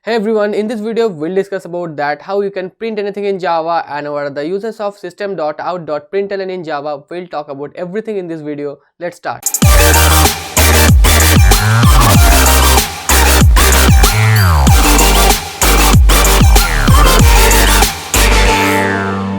Hey everyone, in this video we'll discuss about that how you can print anything in Java and what are the uses of System.out.println in Java. We'll talk about everything in this video. Let's start.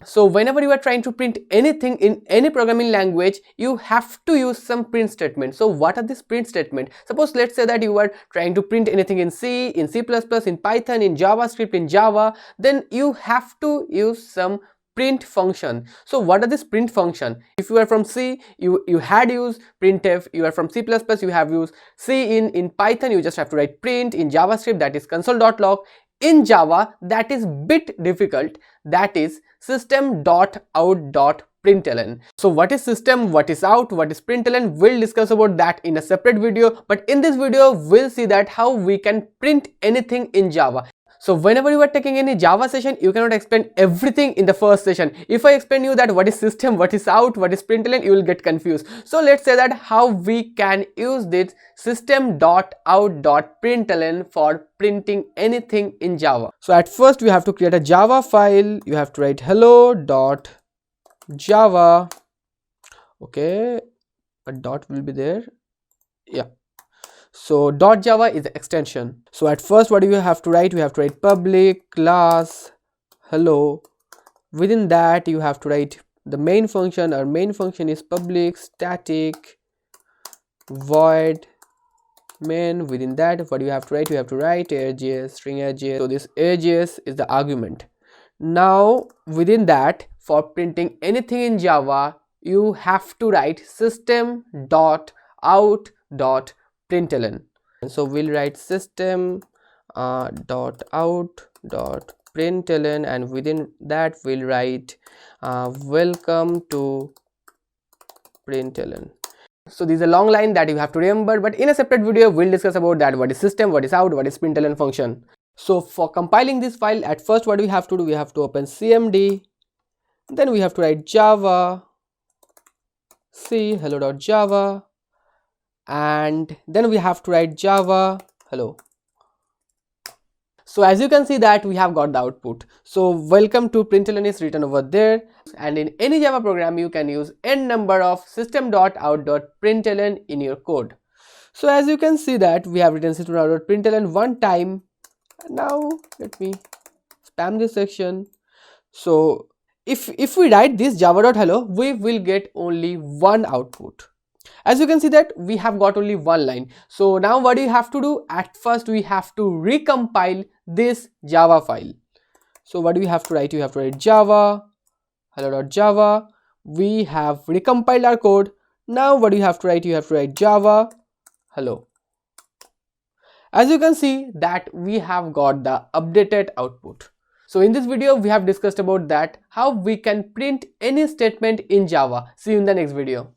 So whenever you are trying to print anything in any programming language, you have to use some print statement. So what are these print statement? Suppose let's say that you are trying to print anything in C, in C++, in Python, in JavaScript, in Java, then you have to use some print function. So what are this print function? If you are from C, you had used printf. You are from C++, you have used C. In Python, you just have to write print. In JavaScript, that is console.log. In Java, that is bit difficult, that is System.out.println. So what is system, what is out, what is println? We'll discuss about that in a separate video, but in this video we'll see that how we can print anything in Java. So whenever you are taking any Java session, you cannot explain everything in the first session. If I explain you that what is system, what is out, what is println, you will get confused. So let's say that how we can use this System.out.println for printing anything in Java. So at first we have to create a Java file. You have to write hello.java. Okay, a dot will be there. Yeah. So .java is the extension. So at first what do you have to write? You have to write public class hello. Within that you have to write the main function. Our main function is public static void main. Within that what do you have to write? You have to write args string args. So this args is the argument. Now within that, for printing anything in Java, you have to write System.out.println. So we'll write System.out.println, and within that we'll write welcome to println. So this is a long line that you have to remember, but in a separate video we'll discuss about that, what is system, what is out, what is println function. So for compiling this file, at first what we have to do, we have to open cmd, then we have to write java c hello.java, and then we have to write java hello. So as you can see that we have got the output. So welcome to println is written over there, and in any Java program you can use n number of System.out.println in your code. So as you can see that we have written System.out.println one time. Now let me spam this section. So if we write this java.hello, we will get only one output. As you can see that we have got only one line. So now what do you have to do? At first we have to recompile this Java file. So what do you have to write? You have to write java hello.java. We have recompiled our code. Now what do you have to write? You have to write java hello. As you can see that we have got the updated output. So in this video we have discussed about that how we can print any statement in Java. See you in the next video.